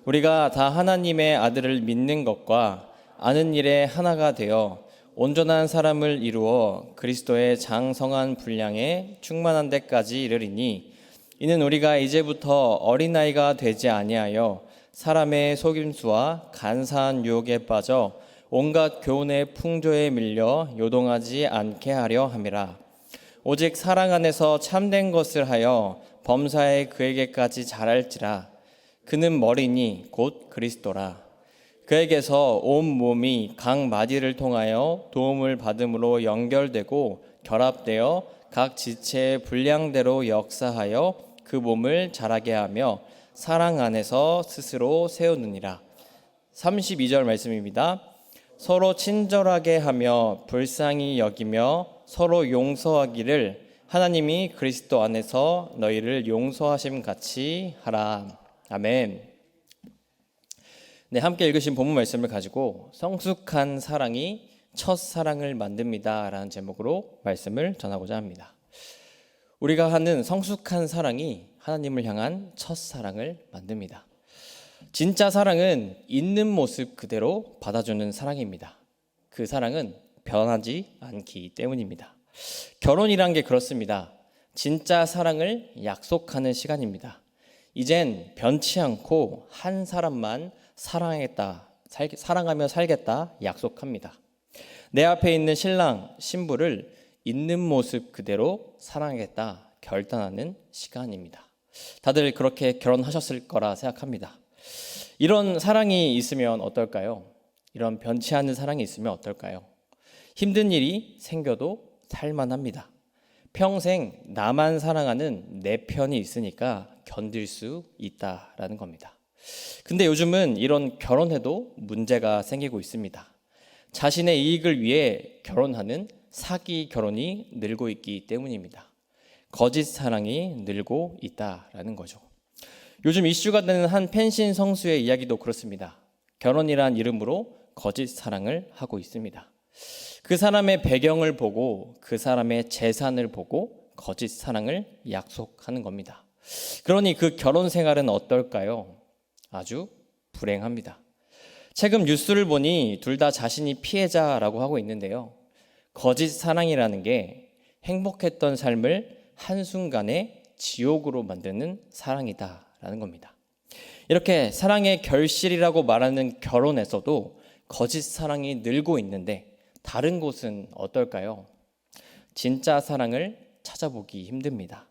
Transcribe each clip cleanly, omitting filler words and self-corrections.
우리가 다 하나님의 아들을 믿는 것과 아는 일에 하나가 되어 온전한 사람을 이루어 그리스도의 장성한 분량에 충만한 데까지 이르리니, 이는 우리가 이제부터 어린아이가 되지 아니하여 사람의 속임수와 간사한 유혹에 빠져 온갖 교훈의 풍조에 밀려 요동하지 않게 하려 함이라. 오직 사랑 안에서 참된 것을 하여 범사에 그에게까지 자랄지라. 그는 머리니 곧 그리스도라. 그에게서 온 몸이 각 마디를 통하여 도움을 받음으로 연결되고 결합되어 각 지체의 분량대로 역사하여 그 몸을 자라게 하며 사랑 안에서 스스로 세우느니라. 32절 말씀입니다. 서로 친절하게 하며 불쌍히 여기며 서로 용서하기를 하나님이 그리스도 안에서 너희를 용서하심 같이 하라. 아멘. 네, 함께 읽으신 본문 말씀을 가지고 성숙한 사랑이 첫사랑을 만듭니다 라는 제목으로 말씀을 전하고자 합니다. 우리가 하는 성숙한 사랑이 하나님을 향한 첫사랑을 만듭니다. 진짜 사랑은 있는 모습 그대로 받아주는 사랑입니다. 그 사랑은 변하지 않기 때문입니다. 결혼이란 게 그렇습니다. 진짜 사랑을 약속하는 시간입니다. 이젠 변치 않고 한 사람만 사랑하며 살겠다 약속합니다. 내 앞에 있는 신랑, 신부를 있는 모습 그대로 사랑하겠다 결단하는 시간입니다. 다들 그렇게 결혼하셨을 거라 생각합니다. 이런 사랑이 있으면 어떨까요? 이런 변치 않는 사랑이 있으면 어떨까요? 힘든 일이 생겨도 살만합니다. 평생 나만 사랑하는 내 편이 있으니까 견딜 수 있다라는 겁니다. 근데 요즘은 이런 결혼해도 문제가 생기고 있습니다. 자신의 이익을 위해 결혼하는 사기 결혼이 늘고 있기 때문입니다. 거짓 사랑이 늘고 있다라는 거죠. 요즘 이슈가 되는 한 펜신 성수의 이야기도 그렇습니다. 결혼이란 이름으로 거짓 사랑을 하고 있습니다. 그 사람의 배경을 보고 그 사람의 재산을 보고 거짓 사랑을 약속하는 겁니다. 그러니 그 결혼 생활은 어떨까요? 아주 불행합니다. 최근 뉴스를 보니 둘 다 자신이 피해자라고 하고 있는데요. 거짓 사랑이라는 게 행복했던 삶을 한순간에 지옥으로 만드는 사랑이다라는 겁니다. 이렇게 사랑의 결실이라고 말하는 결혼에서도 거짓 사랑이 늘고 있는데 다른 곳은 어떨까요? 진짜 사랑을 찾아보기 힘듭니다.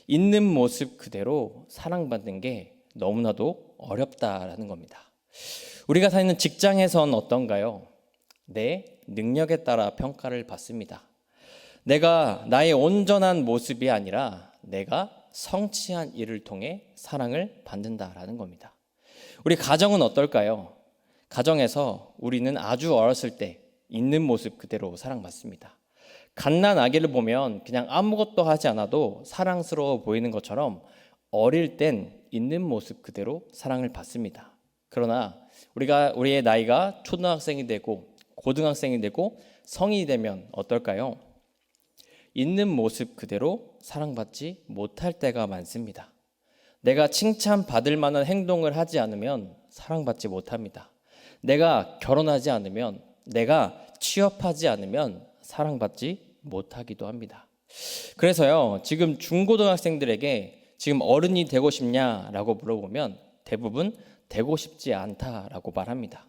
있는 모습 그대로 사랑받는 게 너무나도 어렵다라는 겁니다. 우리가 다니는 직장에선 어떤가요? 내 능력에 따라 평가를 받습니다. 내가 나의 온전한 모습이 아니라 내가 성취한 일을 통해 사랑을 받는다라는 겁니다. 우리 가정은 어떨까요? 가정에서 우리는 아주 어렸을 때 있는 모습 그대로 사랑받습니다. 갓난 아기를 보면 그냥 아무것도 하지 않아도 사랑스러워 보이는 것처럼 어릴 땐 있는 모습 그대로 사랑을 받습니다. 그러나 우리의 나이가 초등학생이 되고 고등학생이 되고 성인이 되면 어떨까요? 있는 모습 그대로 사랑받지 못할 때가 많습니다. 내가 칭찬받을 만한 행동을 하지 않으면 사랑받지 못합니다. 내가 결혼하지 않으면, 내가 취업하지 않으면 사랑받지 못하기도 합니다. 그래서요, 지금 중고등학생들에게 지금 어른이 되고 싶냐라고 물어보면 대부분 되고 싶지 않다라고 말합니다.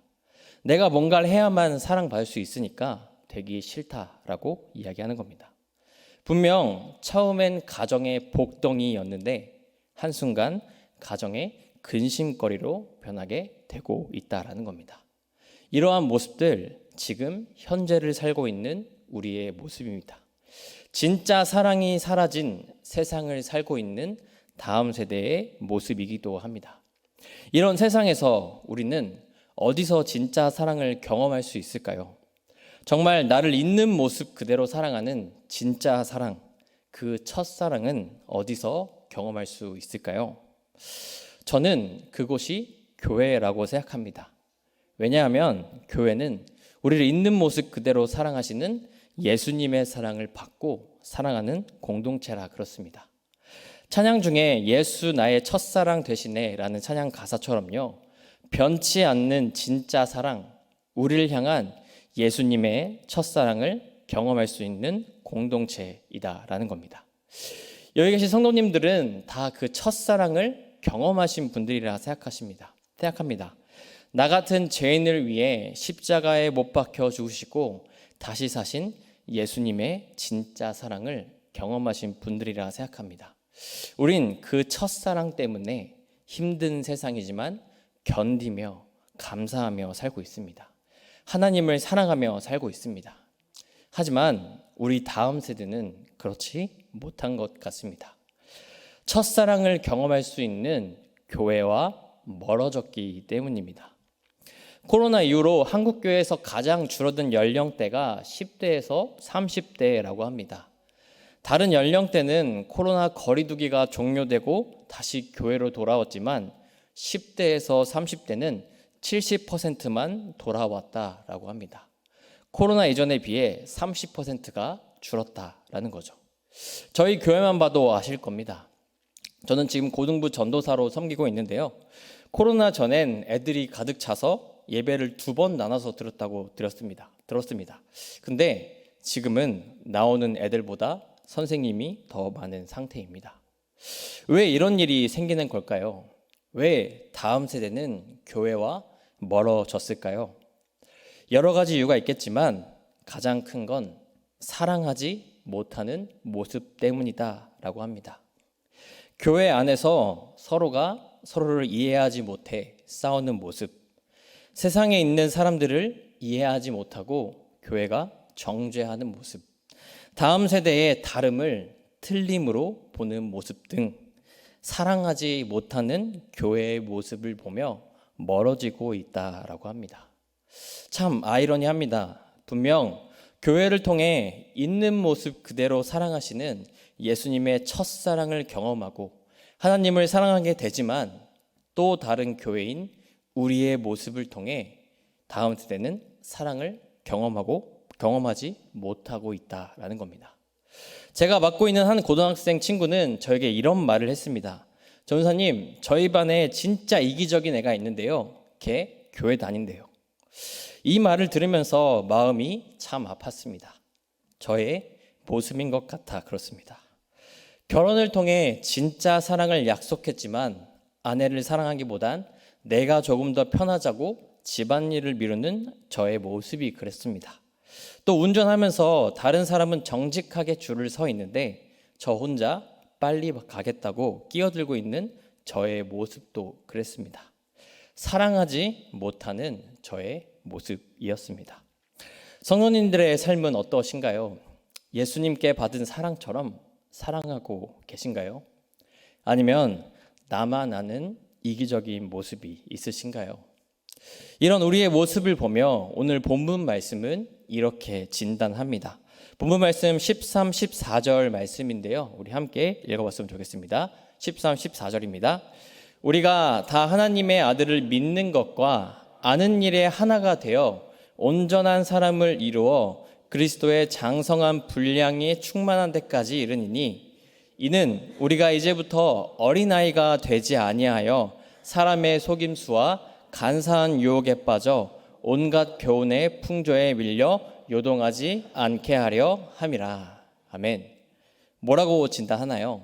내가 뭔가를 해야만 사랑받을 수 있으니까 되기 싫다라고 이야기하는 겁니다. 분명 처음엔 가정의 복덩이였는데 한순간 가정의 근심거리로 변하게 되고 있다라는 겁니다. 이러한 모습들, 지금 현재를 살고 있는 우리의 모습입니다. 진짜 사랑이 사라진 세상을 살고 있는 다음 세대의 모습이기도 합니다. 이런 세상에서 우리는 어디서 진짜 사랑을 경험할 수 있을까요? 정말 나를 있는 모습 그대로 사랑하는 진짜 사랑, 그 첫사랑은 어디서 경험할 수 있을까요? 저는 그곳이 교회라고 생각합니다. 왜냐하면 교회는 우리를 있는 모습 그대로 사랑하시는 예수님의 사랑을 받고 사랑하는 공동체라 그렇습니다. 찬양 중에 예수 나의 첫사랑 되시네 라는 찬양 가사처럼요, 변치 않는 진짜 사랑, 우리를 향한 예수님의 첫사랑을 경험할 수 있는 공동체이다라는 겁니다. 여기 계신 성도님들은 다 그 첫사랑을 경험하신 분들이라 생각합니다. 나 같은 죄인을 위해 십자가에 못 박혀 죽으시고 다시 사신 예수님의 진짜 사랑을 경험하신 분들이라 생각합니다. 우린 그 첫사랑 때문에 힘든 세상이지만 견디며 감사하며 살고 있습니다. 하나님을 사랑하며 살고 있습니다. 하지만 우리 다음 세대는 그렇지 못한 것 같습니다. 첫사랑을 경험할 수 있는 교회와 멀어졌기 때문입니다. 코로나 이후로 한국 교회에서 가장 줄어든 연령대가 10대에서 30대라고 합니다. 다른 연령대는 코로나 거리두기가 종료되고 다시 교회로 돌아왔지만 10대에서 30대는 70%만 돌아왔다라고 합니다. 코로나 이전에 비해 30%가 줄었다라는 거죠. 저희 교회만 봐도 아실 겁니다. 저는 지금 고등부 전도사로 섬기고 있는데요. 코로나 전엔 애들이 가득 차서 예배를 2번 나눠서 들었습니다. 근데 지금은 나오는 애들보다 선생님이 더 많은 상태입니다. 왜 이런 일이 생기는 걸까요? 왜 다음 세대는 교회와 멀어졌을까요? 여러 가지 이유가 있겠지만 가장 큰 건 사랑하지 못하는 모습 때문이다라고 합니다. 교회 안에서 서로가 서로를 이해하지 못해 싸우는 모습, 세상에 있는 사람들을 이해하지 못하고 교회가 정죄하는 모습, 다음 세대의 다름을 틀림으로 보는 모습 등 사랑하지 못하는 교회의 모습을 보며 멀어지고 있다라고 합니다. 참 아이러니합니다. 분명 교회를 통해 있는 모습 그대로 사랑하시는 예수님의 첫사랑을 경험하고 하나님을 사랑하게 되지만 또 다른 교회인 우리의 모습을 통해 다음 세대는 사랑을 경험하지 못하고 있다라는 겁니다. 제가 맡고 있는 한 고등학생 친구는 저에게 이런 말을 했습니다. 전사님, 저희 반에 진짜 이기적인 애가 있는데요. 걔 교회 다닌대요. 이 말을 들으면서 마음이 참 아팠습니다. 저의 모습인 것 같아 그렇습니다. 결혼을 통해 진짜 사랑을 약속했지만 아내를 사랑하기보단 내가 조금 더 편하자고 집안일을 미루는 저의 모습이 그랬습니다. 또 운전하면서 다른 사람은 정직하게 줄을 서 있는데 저 혼자 빨리 가겠다고 끼어들고 있는 저의 모습도 그랬습니다. 사랑하지 못하는 저의 모습이었습니다. 성도님들의 삶은 어떠신가요? 예수님께 받은 사랑처럼 사랑하고 계신가요? 아니면 나만 아는 이기적인 모습이 있으신가요? 이런 우리의 모습을 보며 오늘 본문 말씀은 이렇게 진단합니다. 본문 말씀 13, 14절 말씀인데요. 우리 함께 읽어봤으면 좋겠습니다. 13, 14절입니다. 우리가 다 하나님의 아들을 믿는 것과 아는 일에 하나가 되어 온전한 사람을 이루어 그리스도의 장성한 분량이 충만한 데까지 이르니니 이는 우리가 이제부터 어린아이가 되지 아니하여 사람의 속임수와 간사한 유혹에 빠져 온갖 교훈의 풍조에 밀려 요동하지 않게 하려 함이라. 아멘. 뭐라고 진단하나요?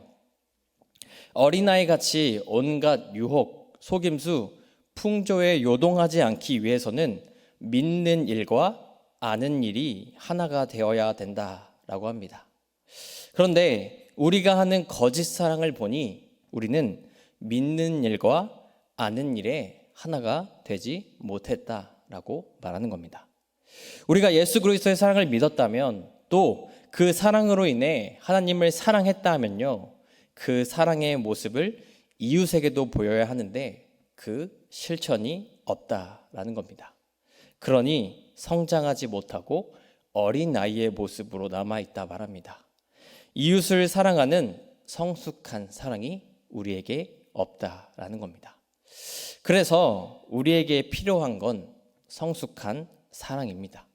어린아이같이 온갖 유혹, 속임수, 풍조에 요동하지 않기 위해서는 믿는 일과 아는 일이 하나가 되어야 된다라고 합니다. 그런데 우리가 하는 거짓 사랑을 보니 우리는 믿는 일과 아는 일에 하나가 되지 못했다라고 말하는 겁니다. 우리가 예수 그리스도의 사랑을 믿었다면 또 그 사랑으로 인해 하나님을 사랑했다면요, 그 사랑의 모습을 이웃에게도 보여야 하는데 그 실천이 없다라는 겁니다. 그러니 성장하지 못하고 어린 나이의 모습으로 남아있다 말합니다. 이웃을 사랑하는 성숙한 사랑이 우리에게 없다라는 겁니다. 그래서 우리에게 필요한 건 성숙한 사랑입니다.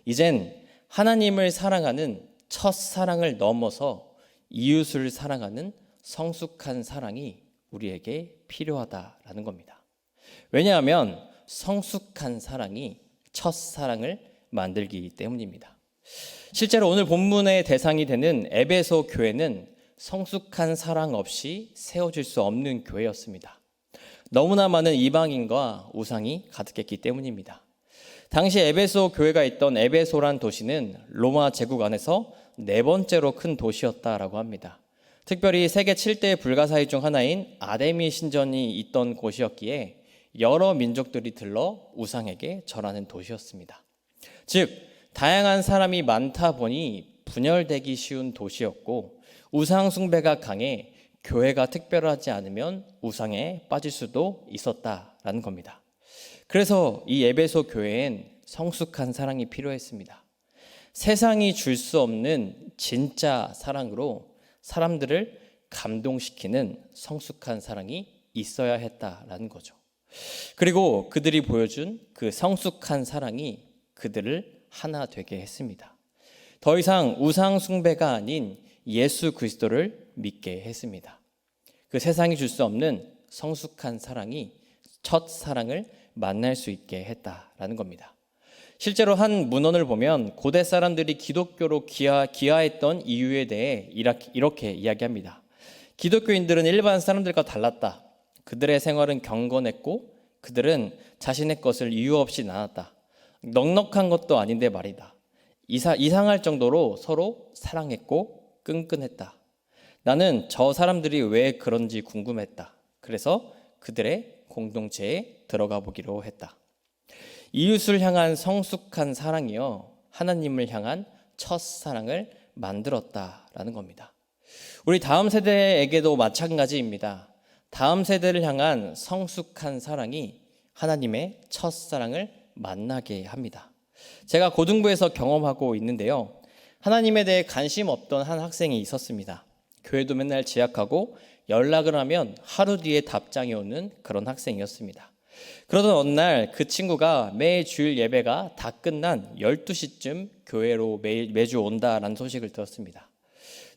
이젠 하나님을 사랑하는 첫 사랑을 넘어서 이웃을 사랑하는 성숙한 사랑이 우리에게 필요하다라는 겁니다. 왜냐하면 성숙한 사랑이 첫사랑을 만들기 때문입니다. 실제로 오늘 본문의 대상이 되는 에베소 교회는 성숙한 사랑 없이 세워질 수 없는 교회였습니다. 너무나 많은 이방인과 우상이 가득했기 때문입니다. 당시 에베소 교회가 있던 에베소란 도시는 로마 제국 안에서 네 번째로 큰 도시였다라고 합니다. 특별히 세계 7대 불가사의 중 하나인 아데미 신전이 있던 곳이었기에 여러 민족들이 들러 우상에게 절하는 도시였습니다. 즉 다양한 사람이 많다 보니 분열되기 쉬운 도시였고 우상 숭배가 강해 교회가 특별하지 않으면 우상에 빠질 수도 있었다라는 겁니다. 그래서 이 에베소 교회엔 성숙한 사랑이 필요했습니다. 세상이 줄 수 없는 진짜 사랑으로 사람들을 감동시키는 성숙한 사랑이 있어야 했다라는 거죠. 그리고 그들이 보여준 그 성숙한 사랑이 그들을 하나 되게 했습니다. 더 이상 우상 숭배가 아닌 예수 그리스도를 믿게 했습니다. 그 세상이 줄 수 없는 성숙한 사랑이 첫 사랑을 만날 수 있게 했다라는 겁니다. 실제로 한 문헌을 보면 고대 사람들이 기독교로 기하했던 이유에 대해 이렇게 이야기합니다. 기독교인들은 일반 사람들과 달랐다. 그들의 생활은 경건했고 그들은 자신의 것을 이유 없이 나눴다. 넉넉한 것도 아닌데 말이다. 이상할 정도로 서로 사랑했고 끈끈했다. 나는 저 사람들이 왜 그런지 궁금했다. 그래서 그들의 공동체에 들어가 보기로 했다. 이웃을 향한 성숙한 사랑이요, 하나님을 향한 첫사랑을 만들었다라는 겁니다. 우리 다음 세대에게도 마찬가지입니다. 다음 세대를 향한 성숙한 사랑이 하나님의 첫사랑을 만나게 합니다. 제가 고등부에서 경험하고 있는데요, 하나님에 대해 관심 없던 한 학생이 있었습니다. 교회도 맨날 지각하고 연락을 하면 하루 뒤에 답장이 오는 그런 학생이었습니다. 그러던 어느 날 그 친구가 매 주일 예배가 다 끝난 12시쯤 교회로 매주 온다라는 소식을 들었습니다.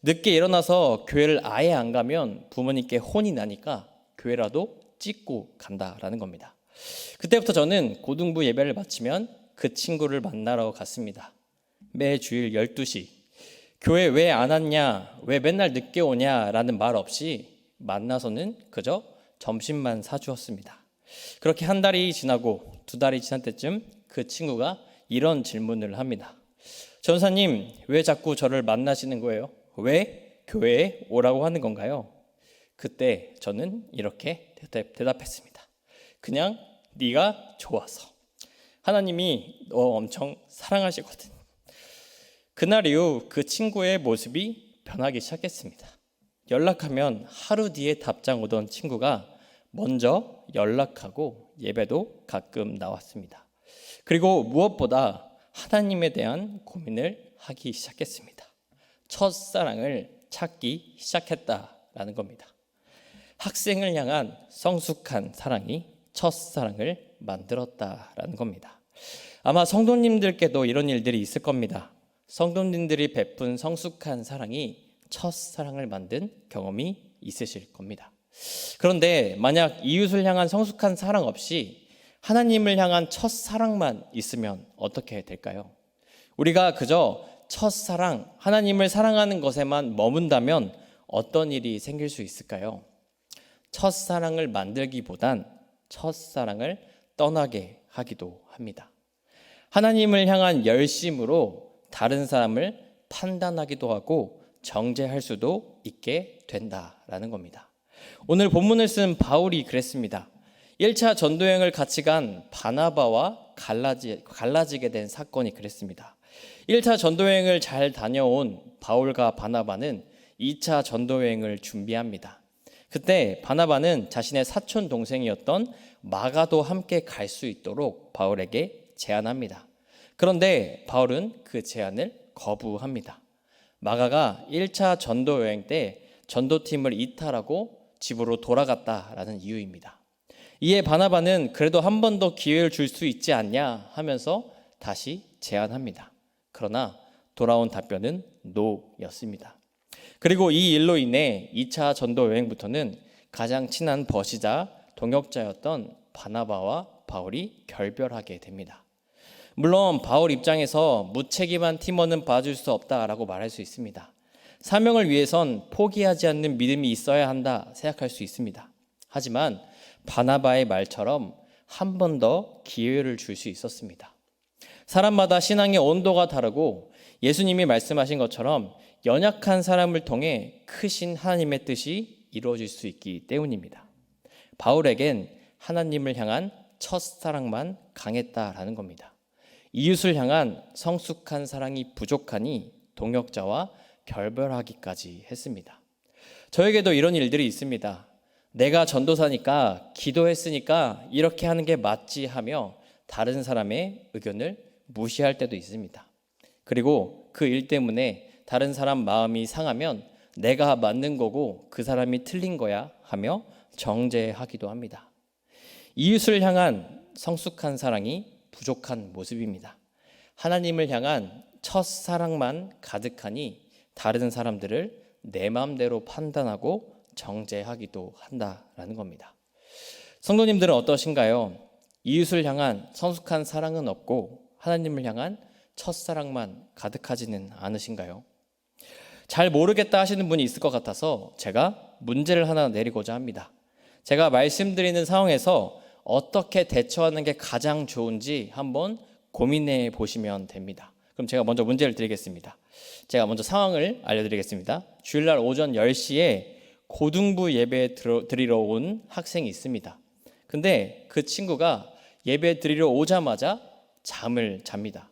늦게 일어나서 교회를 아예 안 가면 부모님께 혼이 나니까 교회라도 찍고 간다라는 겁니다. 그때부터 저는 고등부 예배를 마치면 그 친구를 만나러 갔습니다. 매 주일 12시 교회 왜 안 왔냐, 왜 맨날 늦게 오냐라는 말 없이 만나서는 그저 점심만 사주었습니다. 그렇게 한 달이 지나고 두 달이 지난 때쯤 그 친구가 이런 질문을 합니다. 전사님, 왜 자꾸 저를 만나시는 거예요? 왜 교회에 오라고 하는 건가요? 그때 저는 이렇게 대답했습니다. 그냥 네가 좋아서. 하나님이 너 엄청 사랑하시거든. 그날 이후 그 친구의 모습이 변하기 시작했습니다. 연락하면 하루 뒤에 답장 오던 친구가 먼저 연락하고 예배도 가끔 나왔습니다. 그리고 무엇보다 하나님에 대한 고민을 하기 시작했습니다. 첫사랑을 찾기 시작했다라는 겁니다. 학생을 향한 성숙한 사랑이 첫사랑을 만들었다라는 겁니다. 아마 성도님들께도 이런 일들이 있을 겁니다. 성도님들이 베푼 성숙한 사랑이 첫사랑을 만든 경험이 있으실 겁니다. 그런데 만약 이웃을 향한 성숙한 사랑 없이 하나님을 향한 첫사랑만 있으면 어떻게 될까요? 우리가 그저 첫사랑, 하나님을 사랑하는 것에만 머문다면 어떤 일이 생길 수 있을까요? 첫사랑을 만들기보단 첫사랑을 떠나게 하기도 합니다. 하나님을 향한 열심으로 다른 사람을 판단하기도 하고 정죄할 수도 있게 된다라는 겁니다. 오늘 본문을 쓴 바울이 그랬습니다. 1차 전도여행을 같이 간 바나바와 갈라지게 된 사건이 그랬습니다. 1차 전도여행을 잘 다녀온 바울과 바나바는 2차 전도여행을 준비합니다. 그때 바나바는 자신의 사촌 동생이었던 마가도 함께 갈 수 있도록 바울에게 제안합니다. 그런데 바울은 그 제안을 거부합니다. 마가가 1차 전도여행 때 전도팀을 이탈하고 집으로 돌아갔다라는 이유입니다. 이에 바나바는 그래도 한 번 더 기회를 줄 수 있지 않냐 하면서 다시 제안합니다. 그러나 돌아온 답변은 노였습니다. 그리고 이 일로 인해 2차 전도 여행부터는 가장 친한 버시자 동역자였던 바나바와 바울이 결별하게 됩니다. 물론 바울 입장에서 무책임한 팀원은 봐줄 수 없다라고 말할 수 있습니다. 사명을 위해선 포기하지 않는 믿음이 있어야 한다 생각할 수 있습니다. 하지만 바나바의 말처럼 한 번 더 기회를 줄 수 있었습니다. 사람마다 신앙의 온도가 다르고 예수님이 말씀하신 것처럼 연약한 사람을 통해 크신 하나님의 뜻이 이루어질 수 있기 때문입니다. 바울에겐 하나님을 향한 첫사랑만 강했다라는 겁니다. 이웃을 향한 성숙한 사랑이 부족하니 동역자와 결별하기까지 했습니다. 저에게도 이런 일들이 있습니다. 내가 전도사니까 기도했으니까 이렇게 하는 게 맞지 하며 다른 사람의 의견을 무시할 때도 있습니다. 그리고 그 일 때문에 다른 사람 마음이 상하면 내가 맞는 거고 그 사람이 틀린 거야 하며 정죄하기도 합니다. 이웃을 향한 성숙한 사랑이 부족한 모습입니다. 하나님을 향한 첫사랑만 가득하니 다른 사람들을 내 마음대로 판단하고 정죄하기도 한다라는 겁니다. 성도님들은 어떠신가요? 이웃을 향한 성숙한 사랑은 없고 하나님을 향한 첫사랑만 가득하지는 않으신가요? 잘 모르겠다 하시는 분이 있을 것 같아서 제가 문제를 하나 내리고자 합니다. 제가 말씀드리는 상황에서 어떻게 대처하는 게 가장 좋은지 한번 고민해 보시면 됩니다. 그럼 제가 먼저 문제를 드리겠습니다. 제가 먼저 상황을 알려드리겠습니다. 주일날 오전 10시에 고등부 예배 드리러 온 학생이 있습니다. 근데 그 친구가 예배 드리러 오자마자 잠을 잡니다.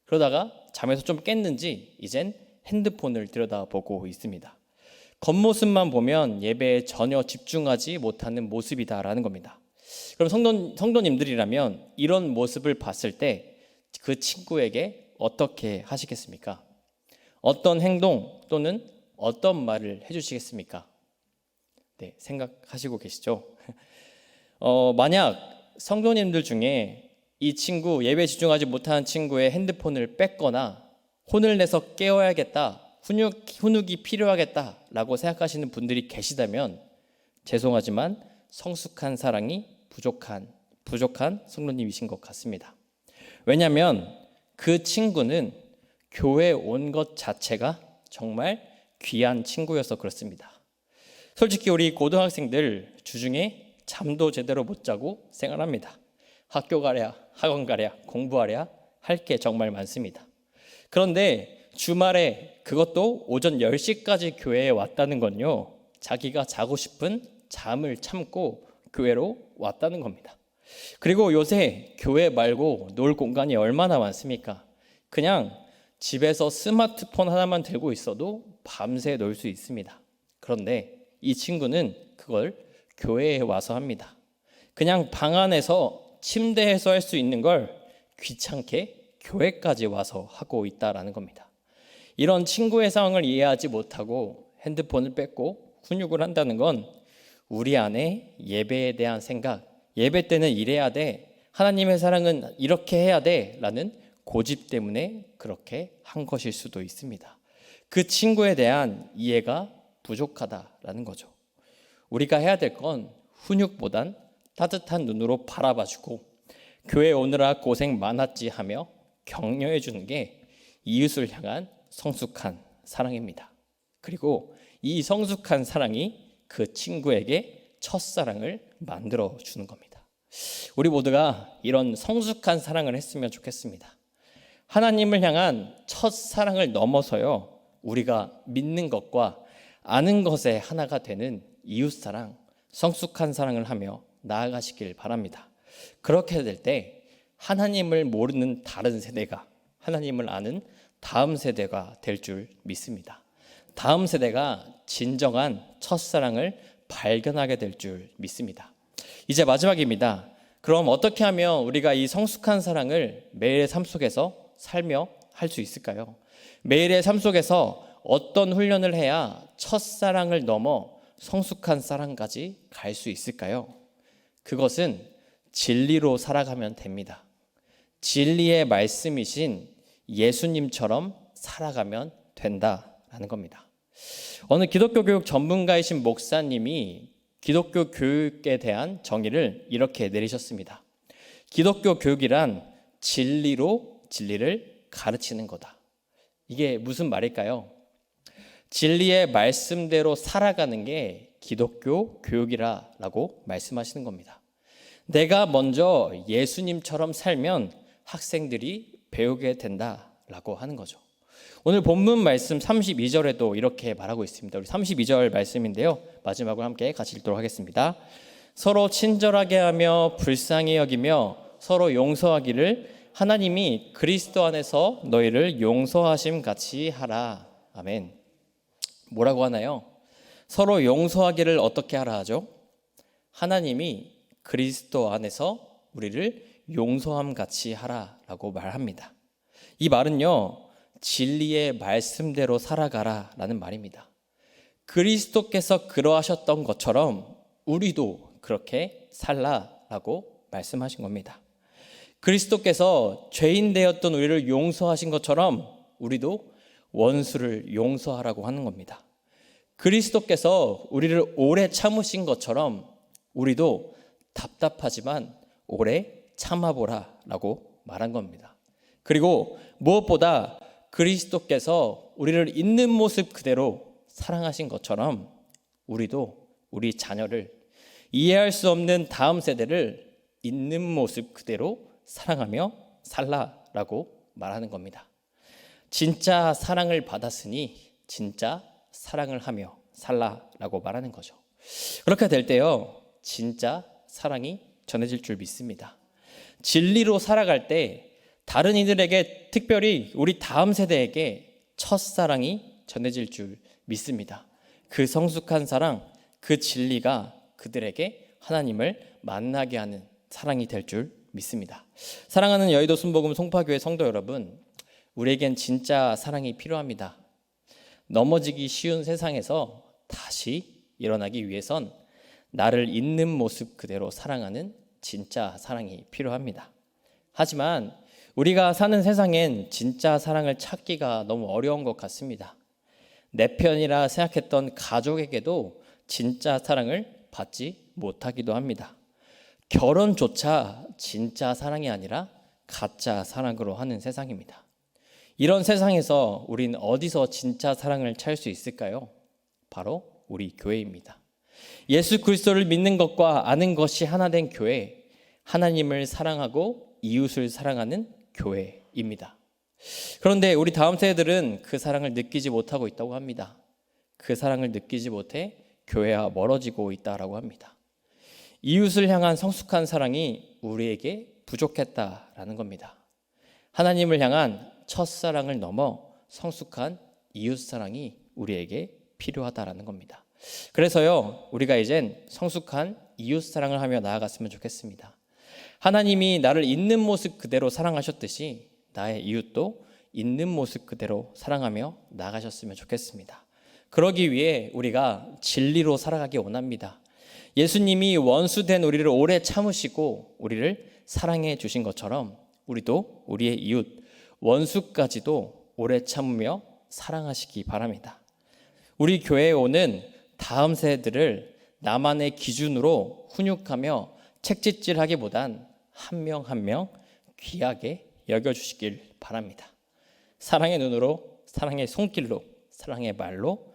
그러다가 잠에서 좀 깼는지 이젠 핸드폰을 들여다보고 있습니다. 겉모습만 보면 예배에 전혀 집중하지 못하는 모습이다라는 겁니다. 그럼 성도님들이라면 이런 모습을 봤을 때 그 친구에게 어떻게 하시겠습니까? 어떤 행동 또는 어떤 말을 해주시겠습니까? 네, 생각하시고 계시죠? 만약 성도님들 중에 이 친구, 예배에 집중하지 못하는 친구의 핸드폰을 뺐거나 혼을 내서 깨워야겠다, 훈육이 필요하겠다라고 생각하시는 분들이 계시다면 죄송하지만 성숙한 사랑이 부족한 성도님이신 것 같습니다. 왜냐하면 그 친구는 교회에 온 것 자체가 정말 귀한 친구여서 그렇습니다. 솔직히 우리 고등학생들 주중에 잠도 제대로 못 자고 생활합니다. 학교 가랴, 학원 가랴, 공부하랴 할 게 정말 많습니다. 그런데 주말에 그것도 오전 10시까지 교회에 왔다는 건요, 자기가 자고 싶은 잠을 참고 교회로 왔다는 겁니다. 그리고 요새 교회 말고 놀 공간이 얼마나 많습니까? 그냥 집에서 스마트폰 하나만 들고 있어도 밤새 놀 수 있습니다. 그런데 이 친구는 그걸 교회에 와서 합니다. 그냥 방 안에서 침대에서 할 수 있는 걸 귀찮게 교회까지 와서 하고 있다라는 겁니다. 이런 친구의 상황을 이해하지 못하고 핸드폰을 뺏고 훈육을 한다는 건 우리 안에 예배에 대한 생각, 예배 때는 이래야 돼, 하나님의 사랑은 이렇게 해야 돼 라는 고집 때문에 그렇게 한 것일 수도 있습니다. 그 친구에 대한 이해가 부족하다라는 거죠. 우리가 해야 될 건 훈육보단 따뜻한 눈으로 바라봐주고 교회 오느라 고생 많았지 하며 격려해 주는 게 이웃을 향한 성숙한 사랑입니다. 그리고 이 성숙한 사랑이 그 친구에게 첫사랑을 만들어 주는 겁니다. 우리 모두가 이런 성숙한 사랑을 했으면 좋겠습니다. 하나님을 향한 첫사랑을 넘어서요, 우리가 믿는 것과 아는 것의 하나가 되는 이웃사랑, 성숙한 사랑을 하며 나아가시길 바랍니다. 그렇게 될 때 하나님을 모르는 다른 세대가 하나님을 아는 다음 세대가 될 줄 믿습니다. 다음 세대가 진정한 첫사랑을 발견하게 될 줄 믿습니다. 이제 마지막입니다. 그럼 어떻게 하면 우리가 이 성숙한 사랑을 매일의 삶 속에서 살며 할 수 있을까요? 매일의 삶 속에서 어떤 훈련을 해야 첫사랑을 넘어 성숙한 사랑까지 갈 수 있을까요? 그것은 진리로 살아가면 됩니다. 진리의 말씀이신 예수님처럼 살아가면 된다라는 겁니다. 어느 기독교 교육 전문가이신 목사님이 기독교 교육에 대한 정의를 이렇게 내리셨습니다. 기독교 교육이란 진리로 진리를 가르치는 거다. 이게 무슨 말일까요? 진리의 말씀대로 살아가는 게 기독교 교육이라고 말씀하시는 겁니다. 내가 먼저 예수님처럼 살면 학생들이 배우게 된다라고 하는 거죠. 오늘 본문 말씀 32절에도 이렇게 말하고 있습니다. 우리 32절 말씀인데요. 마지막으로 함께 같이 읽도록 하겠습니다. 서로 친절하게 하며 불쌍히 여기며 서로 용서하기를 하나님이 그리스도 안에서 너희를 용서하심 같이 하라. 아멘. 뭐라고 하나요? 서로 용서하기를 어떻게 하라 하죠? 하나님이 그리스도 안에서 우리를 용서함 같이 하라라고 말합니다. 이 말은요, 진리의 말씀대로 살아가라라는 말입니다. 그리스도께서 그러하셨던 것처럼 우리도 그렇게 살라라고 말씀하신 겁니다. 그리스도께서 죄인 되었던 우리를 용서하신 것처럼 우리도 원수를 용서하라고 하는 겁니다. 그리스도께서 우리를 오래 참으신 것처럼 우리도 답답하지만 오래 참아보라라고 말한 겁니다. 그리고 무엇보다 그리스도께서 우리를 있는 모습 그대로 사랑하신 것처럼 우리도 우리 자녀를, 이해할 수 없는 다음 세대를 있는 모습 그대로 사랑하며 살라라고 말하는 겁니다. 진짜 사랑을 받았으니 진짜 사랑을 하며 살라라고 말하는 거죠. 그렇게 될 때요, 진짜 사랑이 전해질 줄 믿습니다. 진리로 살아갈 때 다른 이들에게, 특별히 우리 다음 세대에게 첫사랑이 전해질 줄 믿습니다. 그 성숙한 사랑, 그 진리가 그들에게 하나님을 만나게 하는 사랑이 될 줄 믿습니다. 사랑하는 여의도 순복음 송파교회 성도 여러분, 우리에겐 진짜 사랑이 필요합니다. 넘어지기 쉬운 세상에서 다시 일어나기 위해선 나를 있는 모습 그대로 사랑하는 진짜 사랑이 필요합니다. 하지만 우리가 사는 세상엔 진짜 사랑을 찾기가 너무 어려운 것 같습니다. 내 편이라 생각했던 가족에게도 진짜 사랑을 받지 못하기도 합니다. 결혼조차 진짜 사랑이 아니라 가짜 사랑으로 하는 세상입니다. 이런 세상에서 우린 어디서 진짜 사랑을 찾을 수 있을까요? 바로 우리 교회입니다. 예수 그리스도를 믿는 것과 아는 것이 하나 된 교회, 하나님을 사랑하고 이웃을 사랑하는 교회입니다. 그런데 우리 다음 세대들은 그 사랑을 느끼지 못하고 있다고 합니다. 그 사랑을 느끼지 못해 교회와 멀어지고 있다라고 합니다. 이웃을 향한 성숙한 사랑이 우리에게 부족했다라는 겁니다. 하나님을 향한 첫사랑을 넘어 성숙한 이웃사랑이 우리에게 필요하다라는 겁니다. 그래서요, 우리가 이젠 성숙한 이웃사랑을 하며 나아갔으면 좋겠습니다. 하나님이 나를 있는 모습 그대로 사랑하셨듯이 나의 이웃도 있는 모습 그대로 사랑하며 나아가셨으면 좋겠습니다. 그러기 위해 우리가 진리로 살아가기 원합니다. 예수님이 원수된 우리를 오래 참으시고 우리를 사랑해 주신 것처럼 우리도 우리의 이웃, 원수까지도 오래 참으며 사랑하시기 바랍니다. 우리 교회에 오는 다음 세대들을 나만의 기준으로 훈육하며 책짓질하기보단 한 명 한 명 귀하게 여겨주시길 바랍니다. 사랑의 눈으로, 사랑의 손길로, 사랑의 말로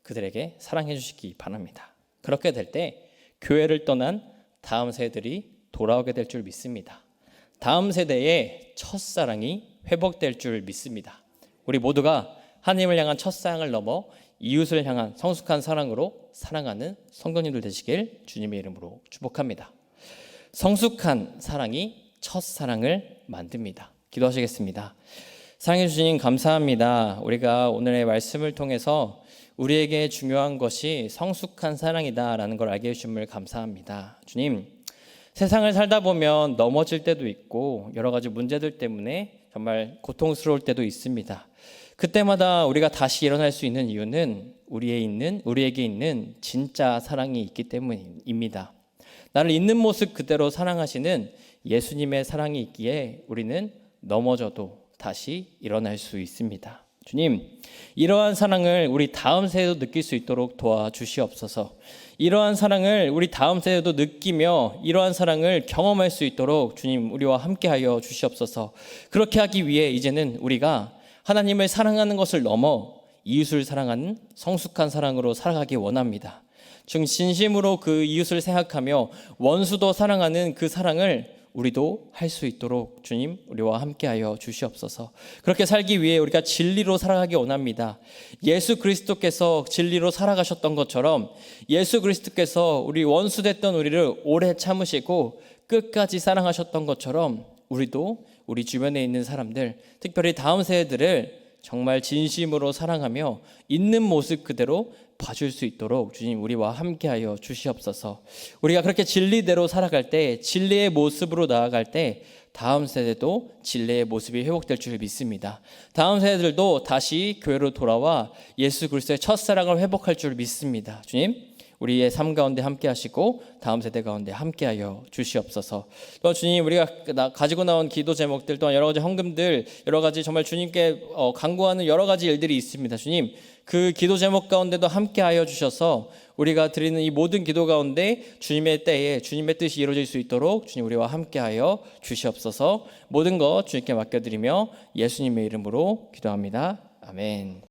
그들에게 사랑해 주시기 바랍니다. 그렇게 될 때 교회를 떠난 다음 세대들이 돌아오게 될 줄 믿습니다. 다음 세대의 첫사랑이 회복될 줄 믿습니다. 우리 모두가 하나님을 향한 첫사랑을 넘어 이웃을 향한 성숙한 사랑으로 사랑하는 성도님들 되시길 주님의 이름으로 축복합니다. 성숙한 사랑이 첫사랑을 만듭니다. 기도하시겠습니다. 사랑해 주님 감사합니다. 우리가 오늘의 말씀을 통해서 우리에게 중요한 것이 성숙한 사랑이다라는 걸 알게 해주심을 감사합니다. 주님, 세상을 살다 보면 넘어질 때도 있고 여러 가지 문제들 때문에 정말 고통스러울 때도 있습니다. 그때마다 우리가 다시 일어날 수 있는 이유는 우리에게 있는 진짜 사랑이 있기 때문입니다. 나를 있는 모습 그대로 사랑하시는 예수님의 사랑이 있기에 우리는 넘어져도 다시 일어날 수 있습니다. 주님, 이러한 사랑을 우리 다음 세대도 느낄 수 있도록 도와주시옵소서. 이러한 사랑을 우리 다음 세대도 느끼며 이러한 사랑을 경험할 수 있도록 주님 우리와 함께하여 주시옵소서. 그렇게 하기 위해 이제는 우리가 하나님을 사랑하는 것을 넘어 이웃을 사랑하는 성숙한 사랑으로 살아가기 원합니다. 진심으로 그 이웃을 생각하며 원수도 사랑하는 그 사랑을 우리도 할 수 있도록 주님 우리와 함께하여 주시옵소서. 그렇게 살기 위해 우리가 진리로 살아가기 원합니다. 예수 그리스도께서 진리로 살아가셨던 것처럼 예수 그리스도께서 우리 원수됐던 우리를 오래 참으시고 끝까지 사랑하셨던 것처럼 우리도 우리 주변에 있는 사람들, 특별히 다음 세대들을 정말 진심으로 사랑하며 있는 모습 그대로 봐줄 수 있도록 주님 우리와 함께하여 주시옵소서. 우리가 그렇게 진리대로 살아갈 때, 진리의 모습으로 나아갈 때 다음 세대도 진리의 모습이 회복될 줄 믿습니다. 다음 세대들도 다시 교회로 돌아와 예수 그리스도의 첫사랑을 회복할 줄 믿습니다. 주님 우리의 삶 가운데 함께 하시고 다음 세대 가운데 함께하여 주시옵소서. 또 주님 우리가 가지고 나온 기도 제목들 또한 여러 가지 헌금들 여러 가지 정말 주님께 간구하는 여러 가지 일들이 있습니다. 주님 그 기도 제목 가운데도 함께하여 주셔서 우리가 드리는 이 모든 기도 가운데 주님의 때에 주님의 뜻이 이루어질 수 있도록 주님 우리와 함께하여 주시옵소서. 모든 것 주님께 맡겨드리며 예수님의 이름으로 기도합니다. 아멘.